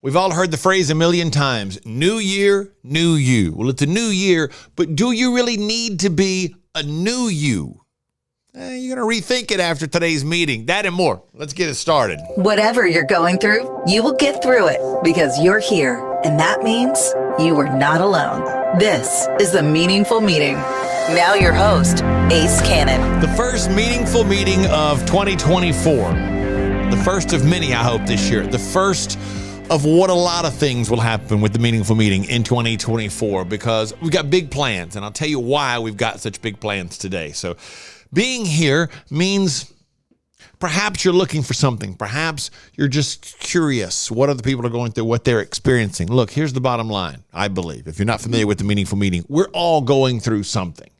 We've all heard the phrase a million times, new year, new you. Well, it's a new year, but do you really need to be a new you? You're going to rethink it after today's meeting. That and more. Let's get it started. Whatever you're going through, you will get through it because you're here. And that means you are not alone. This is The Meaningful Meeting. Now your host, Ace Cannon. The first meaningful meeting of 2024. The first of many, I hope, this year. The first of what a lot of things will happen with the meaningful meeting in 2024 because we've got big plans, and I'll tell you why we've got such big plans today. So being here means perhaps you're looking for something. Perhaps you're just curious what other people are going through, what they're experiencing. Look, here's the bottom line, I believe. If you're not familiar with the meaningful meeting, we're all going through something.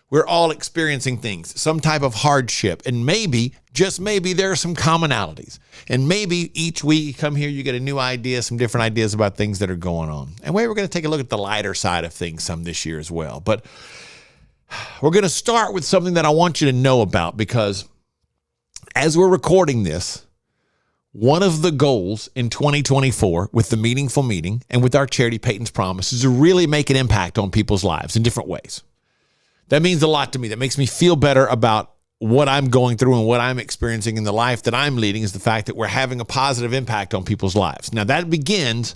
We're all experiencing things, some type of hardship, and maybe, just maybe, there are some commonalities. And maybe each week you come here, you get a new idea, some different ideas about things that are going on. And we're going to take a look at the lighter side of things some this year as well. But we're going to start with something that I want you to know about because as we're recording this, one of the goals in 2024 with the meaningful meeting and with our charity Peyton's Promise is to really make an impact on people's lives in different ways. That means a lot to me. That makes me feel better about what I'm going through and what I'm experiencing in the life that I'm leading is the fact that we're having a positive impact on people's lives. Now, that begins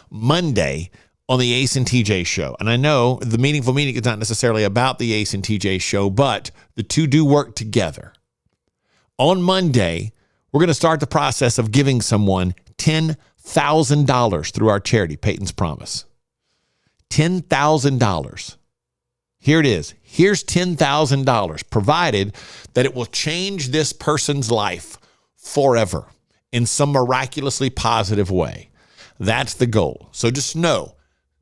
Monday on the Ace and TJ show. And I know the meaningful meeting is not necessarily about the Ace and TJ show, but the two do work together. On Monday, we're going to start the process of giving someone $10,000 through our charity, Peyton's Promise. $10,000. Here it is. Here's $10,000, provided that it will change this person's life forever in some miraculously positive way. That's the goal. So just know,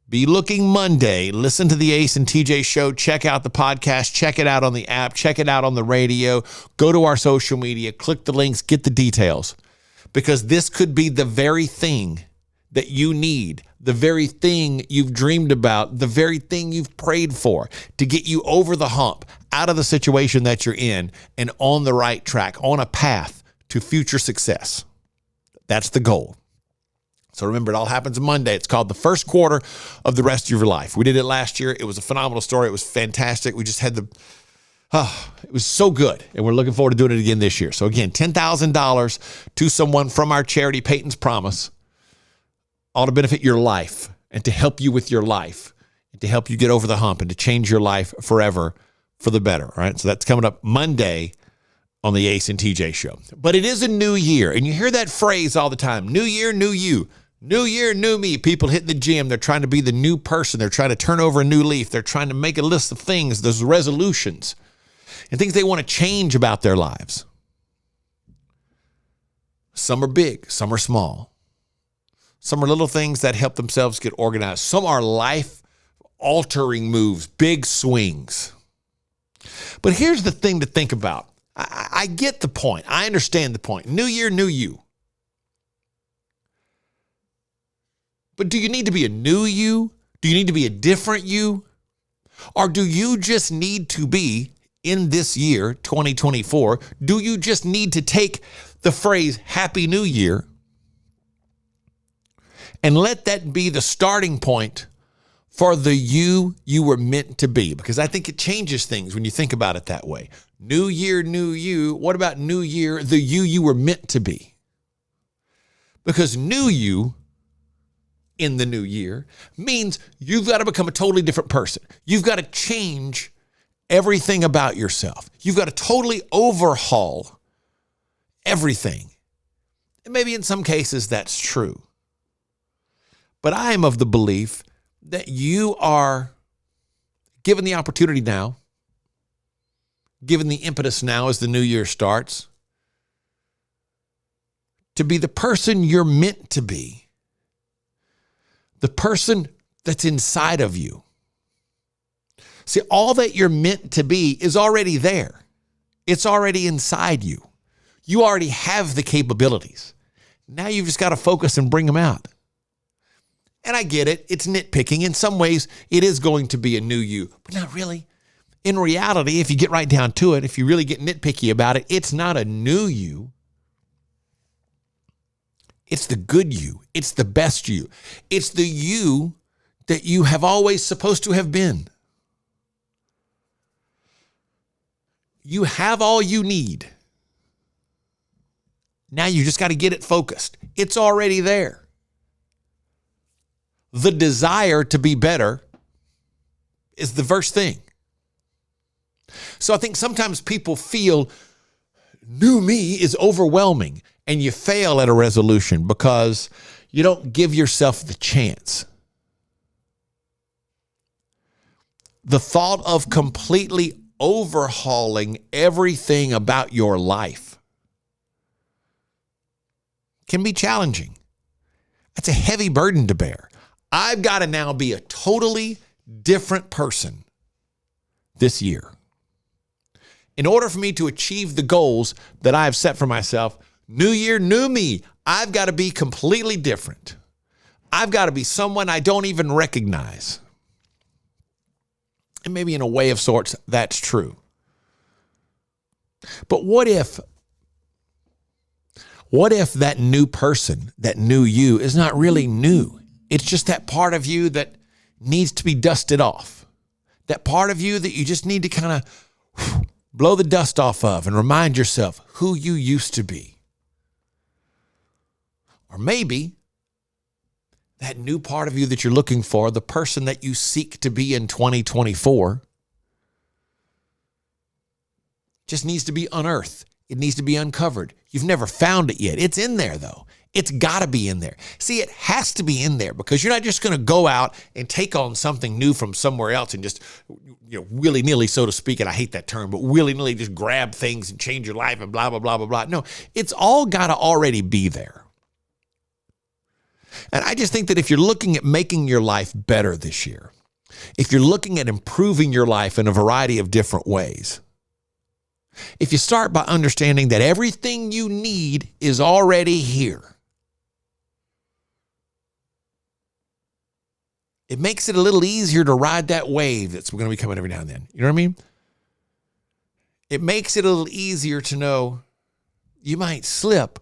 be looking Monday. Listen to the Ace and TJ show. Check out the podcast. Check it out on the app. Check it out on the radio. Go to our social media. Click the links. Get the details. Because this could be the very thing that you need, the very thing you've dreamed about, the very thing you've prayed for to get you over the hump, out of the situation that you're in, and on the right track, on a path to future success. That's the goal. So remember, it all happens Monday. It's called the first quarter of the rest of your life. We did it last year. It was a phenomenal story. It was fantastic. We just had it was so good. And we're looking forward to doing it again this year. So again, $10,000 to someone from our charity, Peyton's Promise, all to benefit your life and to help you with your life and to help you get over the hump and to change your life forever for the better. All right. So that's coming up Monday on the Ace and TJ show. But it is a new year. And you hear that phrase all the time. New year, new you. New year, new me. People hitting the gym. They're trying to be the new person. They're trying to turn over a new leaf. They're trying to make a list of things, those resolutions and things they want to change about their lives. Some are big. Some are small. Some are little things that help themselves get organized. Some are life-altering moves, big swings. But here's the thing to think about. I get the point. I understand the point. New year, new you. But do you need to be a new you? Do you need to be a different you? Or do you just need to be, in this year, 2024, do you just need to take the phrase Happy New Year and let that be the starting point for the you were meant to be? Because I think it changes things when you think about it that way. New year, new you. What about new year, the you were meant to be? Because new you in the new year means you've got to become a totally different person. You've got to change everything about yourself. You've got to totally overhaul everything. And maybe in some cases that's true. But I am of the belief that you are given the opportunity now, given the impetus now as the new year starts, to be the person you're meant to be, the person that's inside of you. See, all that you're meant to be is already there. It's already inside you. You already have the capabilities. Now you've just got to focus and bring them out. And I get it. It's nitpicking. In some ways, it is going to be a new you, but not really. In reality, if you get right down to it, if you really get nitpicky about it, it's not a new you. It's the good you. It's the best you. It's the you that you have always supposed to have been. You have all you need. Now you just got to get it focused. It's already there. The desire to be better is the first thing. So I think sometimes people feel new me is overwhelming, and you fail at a resolution because you don't give yourself the chance. The thought of completely overhauling everything about your life can be challenging. That's a heavy burden to bear. I've got to now be a totally different person this year. In order for me to achieve the goals that I have set for myself, new year, new me, I've got to be completely different. I've got to be someone I don't even recognize. And maybe in a way of sorts, that's true. But what if that new person, that new you, is not really new? It's just that part of you that needs to be dusted off. That part of you that you just need to kind of blow the dust off of and remind yourself who you used to be. Or maybe that new part of you that you're looking for, the person that you seek to be in 2024, just needs to be unearthed. It needs to be uncovered. You've never found it yet. It's in there, though. It's got to be in there. See, it has to be in there because you're not just going to go out and take on something new from somewhere else and just, willy-nilly, so to speak, and I hate that term, but willy-nilly just grab things and change your life and blah, blah, blah, blah, blah. No, it's all got to already be there. And I just think that if you're looking at making your life better this year, if you're looking at improving your life in a variety of different ways, if you start by understanding that everything you need is already here, it makes it a little easier to ride that wave that's going to be coming every now and then. You know what I mean? It makes it a little easier to know you might slip,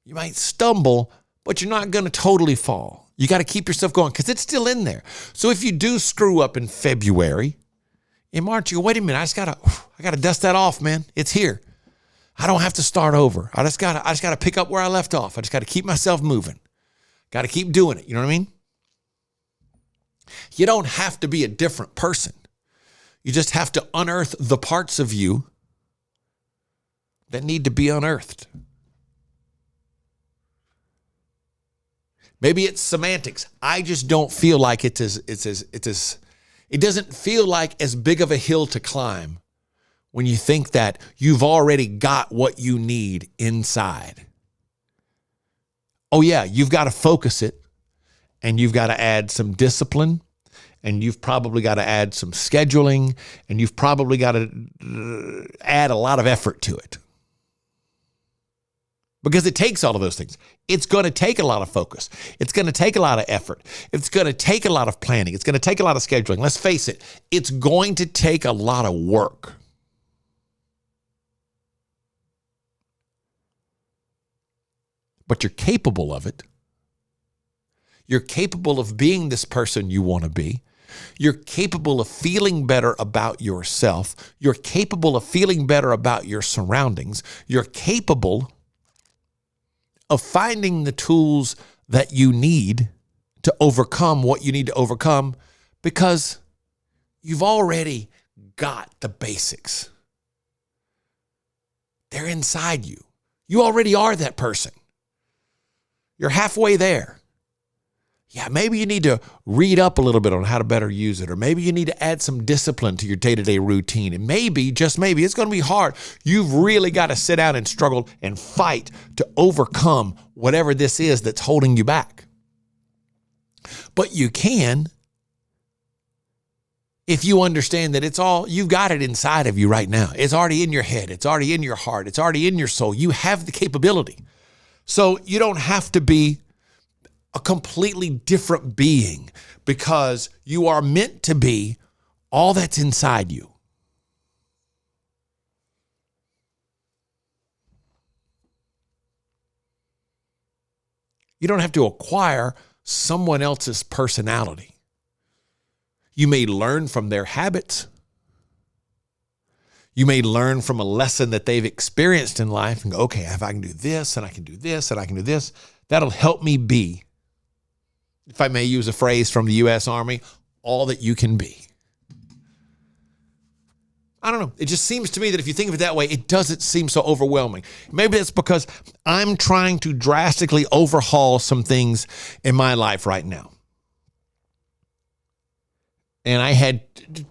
you might stumble, but you're not going to totally fall. You got to keep yourself going because it's still in there. So if you do screw up in February, in March, you go, wait a minute, I gotta dust that off, man. It's here. I don't have to start over. I just gotta pick up where I left off. I just gotta keep myself moving. Gotta keep doing it. You know what I mean? You don't have to be a different person. You just have to unearth the parts of you that need to be unearthed. Maybe it's semantics. I just don't feel like it doesn't feel like as big of a hill to climb when you think that you've already got what you need inside. Oh yeah, you've got to focus it, and you've got to add some discipline, and you've probably got to add some scheduling, and you've probably got to add a lot of effort to it. Because it takes all of those things. It's going to take a lot of focus. It's going to take a lot of effort. It's going to take a lot of planning. It's going to take a lot of scheduling. Let's face it, it's going to take a lot of work. But you're capable of it. You're capable of being this person you want to be. You're capable of feeling better about yourself. You're capable of feeling better about your surroundings. You're capable of finding the tools that you need to overcome what you need to overcome because you've already got the basics. They're inside you. You already are that person. You're halfway there. Yeah, maybe you need to read up a little bit on how to better use it, or maybe you need to add some discipline to your day-to-day routine. And maybe, just maybe, it's going to be hard. You've really got to sit down and struggle and fight to overcome whatever this is that's holding you back. But you can if you understand that you've got it inside of you right now. It's already in your head. It's already in your heart. It's already in your soul. You have the capability. So you don't have to be a completely different being because you are meant to be all that's inside you. You don't have to acquire someone else's personality. You may learn from their habits. You may learn from a lesson that they've experienced in life and go, okay, if I can do this and I can do this and I can do this, that'll help me be, if I may use a phrase from the U.S. Army, all that you can be. I don't know. It just seems to me that if you think of it that way, it doesn't seem so overwhelming. Maybe that's because I'm trying to drastically overhaul some things in my life right now. And I had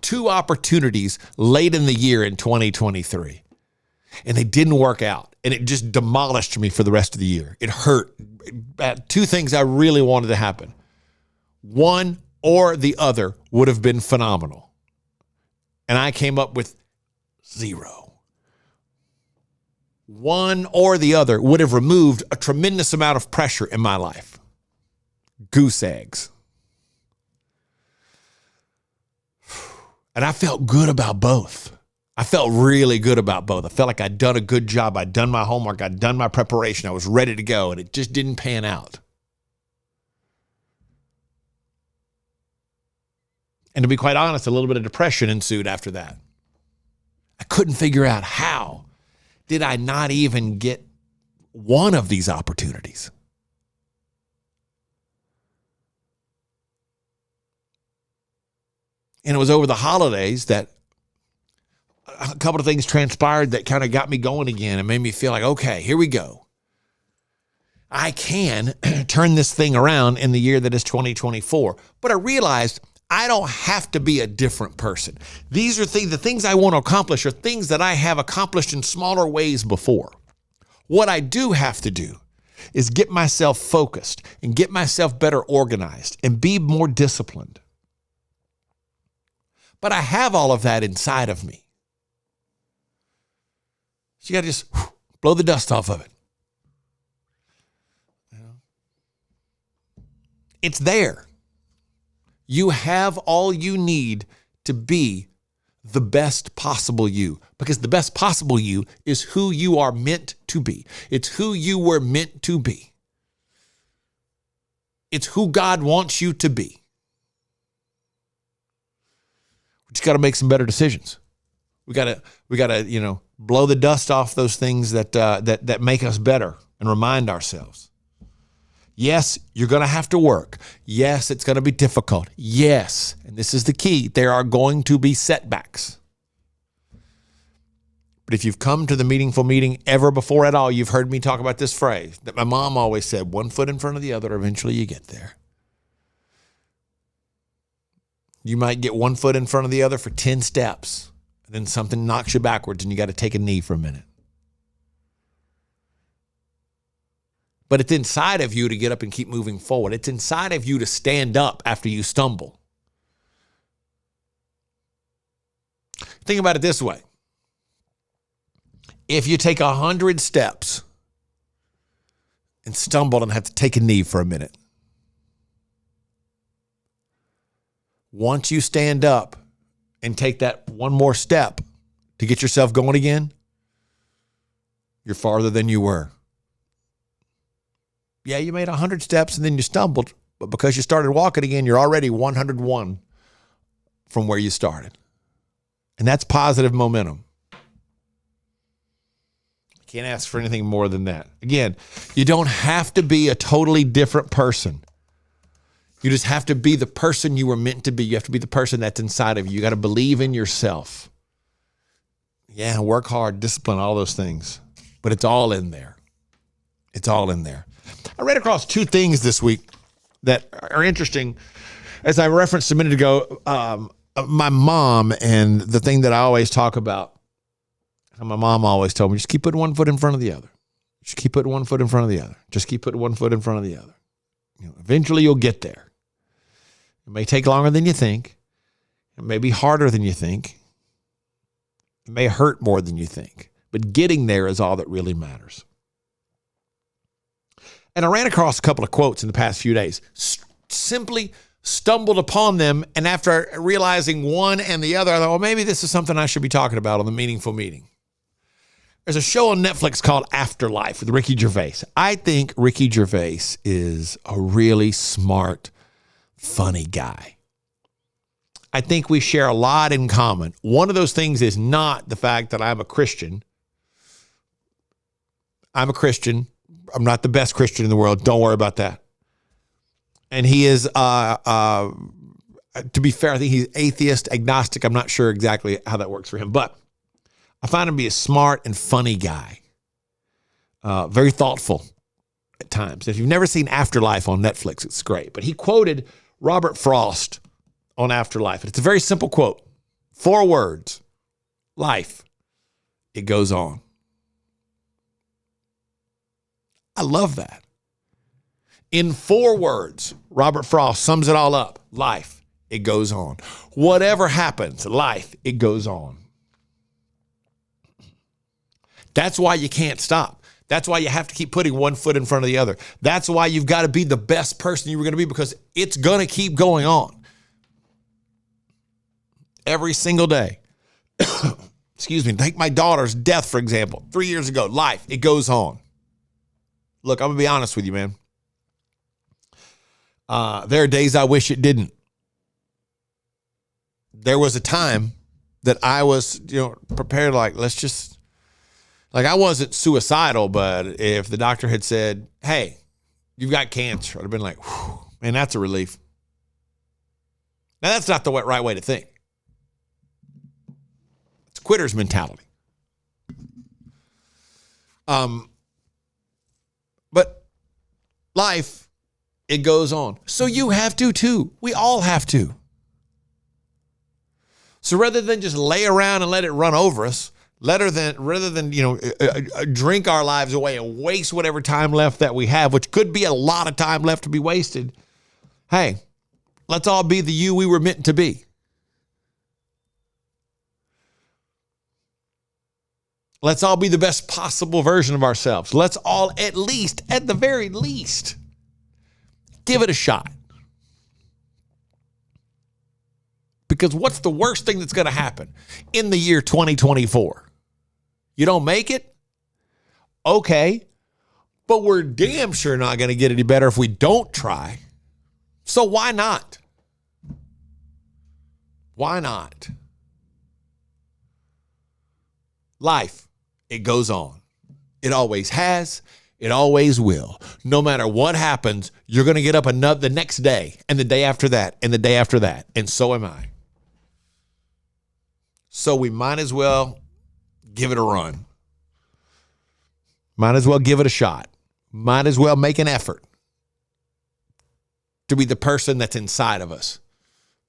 two opportunities late in the year in 2023, and they didn't work out. And it just demolished me for the rest of the year. It hurt. Two things I really wanted to happen. One or the other would have been phenomenal. And I came up with 0. One or the other would have removed a tremendous amount of pressure in my life. Goose eggs. And I felt good about both. I felt really good about both. I felt like I'd done a good job. I'd done my homework. I'd done my preparation. I was ready to go, and it just didn't pan out. And to be quite honest, a little bit of depression ensued after that. I couldn't figure out how did I not even get one of these opportunities. And it was over the holidays that a couple of things transpired that kind of got me going again and made me feel like, okay, here we go. I can turn this thing around in the year that is 2024. But I realized I don't have to be a different person. These are the things I want to accomplish are things that I have accomplished in smaller ways before. What I do have to do is get myself focused and get myself better organized and be more disciplined. But I have all of that inside of me. So you got to just blow the dust off of it. It's there. You have all you need to be the best possible you, because the best possible you is who you are meant to be. It's who you were meant to be. It's who God wants you to be. We just got to make some better decisions. We got to, blow the dust off those things that make us better and remind ourselves. Yes, you're going to have to work. Yes, it's going to be difficult. Yes, and this is the key, there are going to be setbacks. But if you've come to the Meaningful Meeting ever before at all, you've heard me talk about this phrase that my mom always said, one foot in front of the other, eventually you get there. You might get one foot in front of the other for 10 steps, and then something knocks you backwards and you got to take a knee for a minute. But it's inside of you to get up and keep moving forward. It's inside of you to stand up after you stumble. Think about it this way. If you take 100 steps and stumble and have to take a knee for a minute, once you stand up and take that one more step to get yourself going again, you're farther than you were. Yeah, you made 100 steps and then you stumbled, but because you started walking again, you're already 101 from where you started. And that's positive momentum. Can't ask for anything more than that. Again, you don't have to be a totally different person. You just have to be the person you were meant to be. You have to be the person that's inside of you. You got to believe in yourself. Yeah, work hard, discipline, all those things. But it's all in there. It's all in there. I read across two things this week that are interesting. As I referenced a minute ago, my mom and the thing that I always talk about. My mom always told me, just keep putting one foot in front of the other. Just keep putting one foot in front of the other. Just keep putting one foot in front of the other. Eventually you'll get there. It may take longer than you think. It may be harder than you think. It may hurt more than you think. But getting there is all that really matters. And I ran across a couple of quotes in the past few days. Simply stumbled upon them, and after realizing one and the other, I thought, well, maybe this is something I should be talking about on the Meaningful Meeting. There's a show on Netflix called Afterlife with Ricky Gervais. I think Ricky Gervais is a really smart, funny guy. I think we share a lot in common. One of those things is not the fact that I'm a Christian. I'm a Christian. I'm not the best Christian in the world. Don't worry about that. And he is, to be fair, I think he's atheist, agnostic. I'm not sure exactly how that works for him, but I find him to be a smart and funny guy. Very thoughtful at times. If you've never seen Afterlife on Netflix, it's great. But he quoted Robert Frost on Afterlife. It's a very simple quote. 4 words. Life, it goes on. I love that. In 4 words, Robert Frost sums it all up. Life, it goes on. Whatever happens, life, it goes on. That's why you can't stop. That's why you have to keep putting one foot in front of the other. That's why you've got to be the best person you were going to be, because it's going to keep going on. Every single day. Excuse me. Take my daughter's death, for example. 3 years ago, life, it goes on. Look, I'm going to be honest with you, man. There are days I wish it didn't. There was a time that I was, prepared, like, I wasn't suicidal, but if the doctor had said, hey, you've got cancer, I'd have been like, whew, man, that's a relief. Now, that's not the right way to think. It's quitter's mentality. But life, it goes on. So you have to too. We all have to. So rather than just lay around and let it run over us, rather than drink our lives away and waste whatever time left that we have, which could be a lot of time left to be wasted, hey, let's all be the you we were meant to be. Let's all be the best possible version of ourselves. Let's all at the very least, give it a shot. Because what's the worst thing that's going to happen in the year 2024? You don't make it? Okay. But we're damn sure not going to get any better if we don't try. So why not? Why not? Life, it goes on. It always has. It always will. No matter what happens, you're going to get up the next day and the day after that and the day after that. And so am I. So we might as well give it a run. Might as well give it a shot. Might as well make an effort to be the person that's inside of us.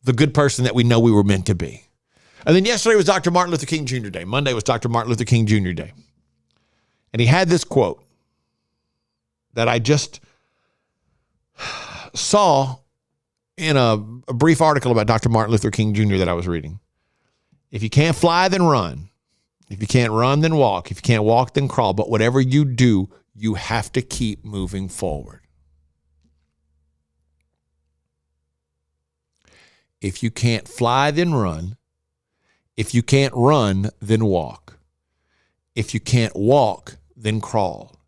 The good person that we know we were meant to be. And then yesterday was Dr. Martin Luther King Jr. Day. Monday was Dr. Martin Luther King Jr. Day. And he had this quote that I just saw in a brief article about Dr. Martin Luther King Jr. that I was reading. If you can't fly, then run. If you can't run, then walk. If you can't walk, then crawl. But whatever you do, you have to keep moving forward. If you can't fly, then run. If you can't run, then walk. If you can't walk, then crawl.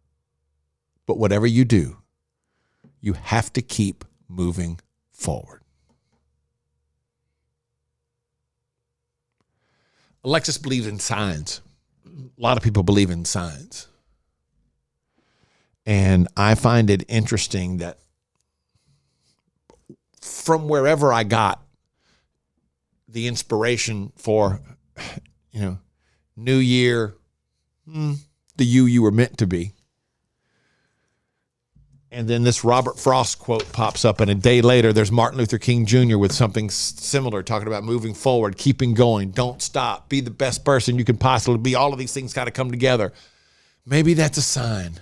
But whatever you do, you have to keep moving forward. Alexis believes in signs. A lot of people believe in signs. And I find it interesting that from wherever I got the inspiration for, new year, the you were meant to be. And then this Robert Frost quote pops up, and a day later, there's Martin Luther King Jr. with something similar, talking about moving forward, keeping going, don't stop, be the best person you can possibly be. All of these things got to come together. Maybe that's a sign.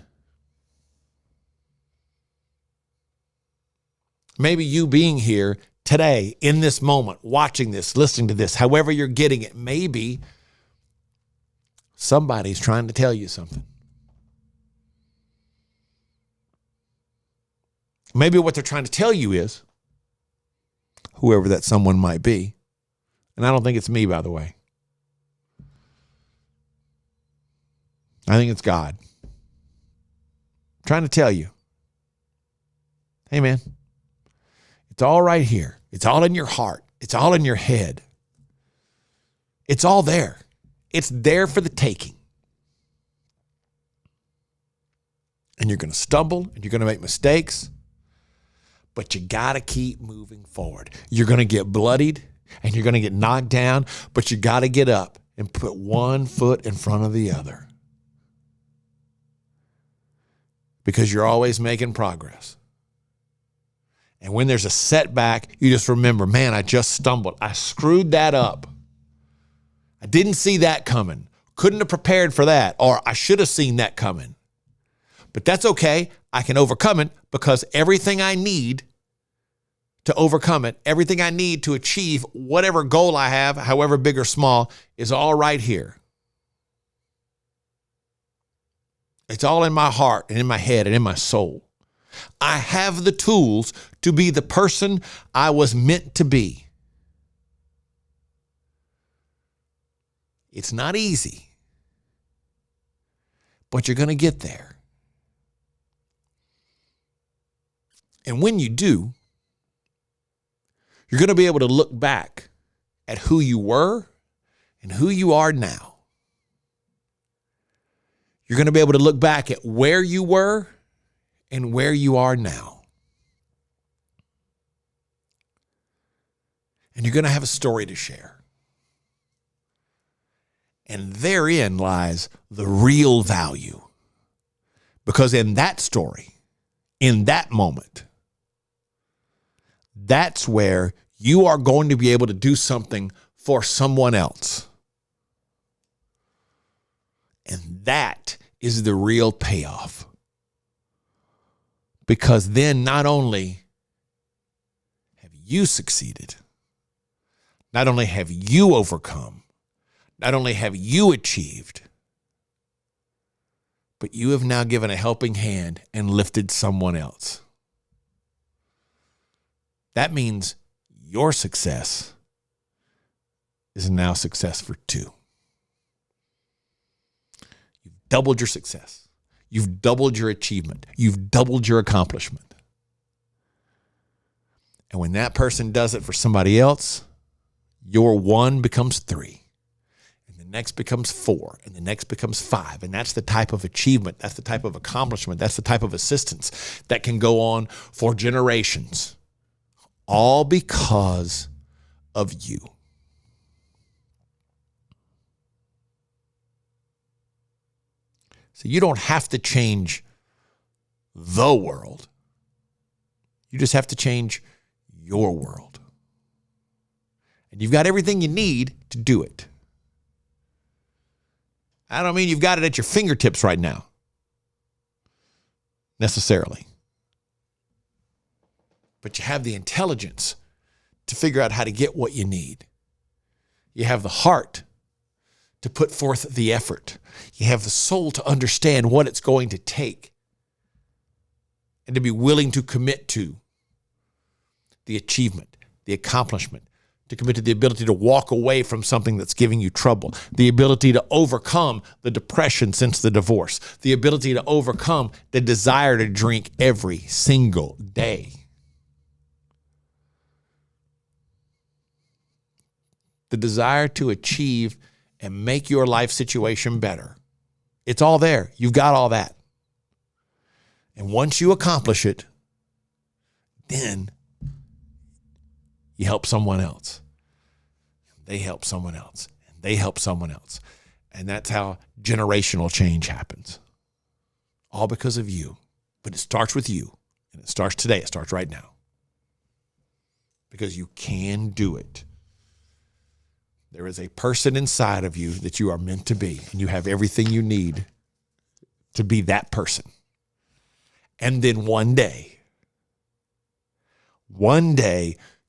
Maybe you being here today, in this moment, watching this, listening to this, however you're getting it, maybe somebody's trying to tell you something. Maybe what they're trying to tell you is, whoever that someone might be, and I don't think it's me, by the way. I think it's God. I'm trying to tell you, hey man, it's all right here. It's all in your heart. It's all in your head. It's all there. It's there for the taking. And you're going to stumble and you're going to make mistakes, but you got to keep moving forward. You're going to get bloodied and you're going to get knocked down, but you got to get up and put one foot in front of the other, because you're always making progress. And when there's a setback, you just remember, man, I just stumbled. I screwed that up. I didn't see that coming. Couldn't have prepared for that, or I should have seen that coming. But that's okay. I can overcome it, because everything I need to overcome it, everything I need to achieve whatever goal I have, however big or small, is all right here. It's all in my heart and in my head and in my soul. I have the tools to be the person I was meant to be. It's not easy, but you're going to get there. And when you do, you're going to be able to look back at who you were and who you are now. You're going to be able to look back at where you were and where you are now. And you're going to have a story to share. And therein lies the real value. Because in that story, in that moment, that's where you are going to be able to do something for someone else. And that is the real payoff. Because then not only have you succeeded, not only have you overcome, not only have you achieved, but you have now given a helping hand and lifted someone else. That means your success is now success for two. You've doubled your success. You've doubled your achievement. You've doubled your accomplishment. And when that person does it for somebody else, your one becomes three. And the next becomes four. And the next becomes five. And that's the type of achievement. That's the type of accomplishment. That's the type of assistance that can go on for generations. All because of you. So you don't have to change the world. You just have to change your world. And you've got everything you need to do it. I don't mean you've got it at your fingertips right now, necessarily. But you have the intelligence to figure out how to get what you need. You have the heart to put forth the effort. You have the soul to understand what it's going to take and to be willing to commit to the achievement, the accomplishment, to commit to the ability to walk away from something that's giving you trouble, the ability to overcome the depression since the divorce, the ability to overcome the desire to drink every single day. The desire to achieve and make your life situation better. It's all there. You've got all that. And once you accomplish it, then you help someone else. They help someone else. And they help someone else. And that's how generational change happens. All because of you. But it starts with you. And it starts today. It starts right now. Because you can do it. There is a person inside of you that you are meant to be, and you have everything you need to be that person. And then one day,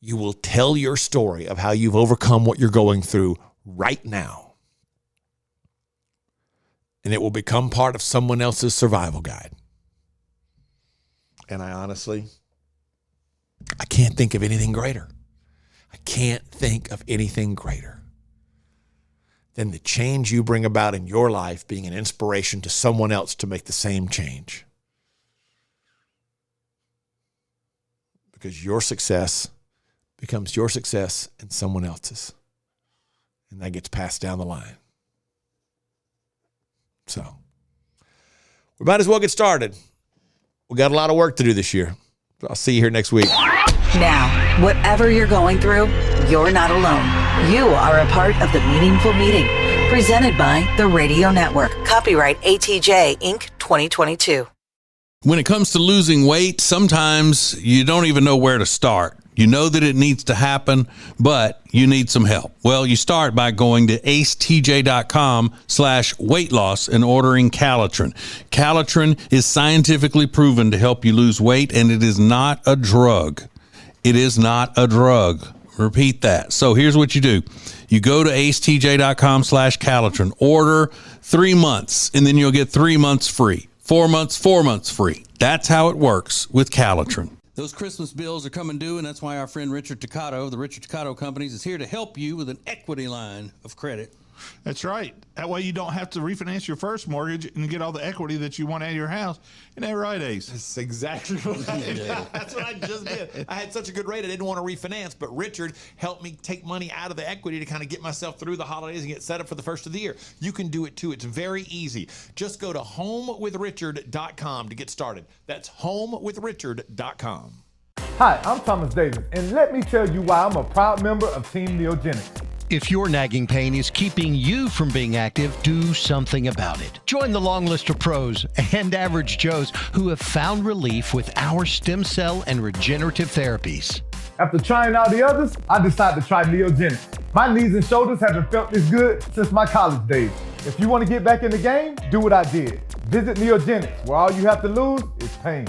you will tell your story of how you've overcome what you're going through right now. And it will become part of someone else's survival guide. And I can't think of anything greater. I can't think of anything greater than the change you bring about in your life being an inspiration to someone else to make the same change. Because your success becomes your success and someone else's. And that gets passed down the line. So we might as well get started. We got a lot of work to do this year. I'll see you here next week. Now, whatever you're going through, you're not alone. You are a part of the Meaningful Meeting, presented by the Radio Network. Copyright ATJ, Inc. 2022. When it comes to losing weight, sometimes you don't even know where to start. You know that it needs to happen, but you need some help. Well, you start by going to acetj.com/weight loss and ordering Calitrin. Calitrin is scientifically proven to help you lose weight, and it is not a drug. It is not a drug. Repeat that. So here's what you do. You go to acetj.com/Calitrin, order 3 months, and then you'll get 3 months free. 4 months, 4 months free. That's how it works with Calitrin. Those Christmas bills are coming due, and that's why our friend Richard Toccato, the Richard Toccato Companies, is here to help you with an equity line of credit. That's right. That way you don't have to refinance your first mortgage and get all the equity that you want out of your house. Isn't that right, Ace? That's exactly right. Yeah. That's what I just did. I had such a good rate, I didn't want to refinance, but Richard helped me take money out of the equity to kind of get myself through the holidays and get set up for the first of the year. You can do it too. It's very easy. Just go to homewithrichard.com to get started. That's homewithrichard.com. Hi, I'm Thomas Davis, and let me tell you why I'm a proud member of Team Neogenics. If your nagging pain is keeping you from being active, do something about it. Join the long list of pros and average Joes who have found relief with our stem cell and regenerative therapies. After trying all the others, I decided to try Neogenics. My knees and shoulders haven't felt this good since my college days. If you want to get back in the game, do what I did. Visit Neogenics, where all you have to lose is pain.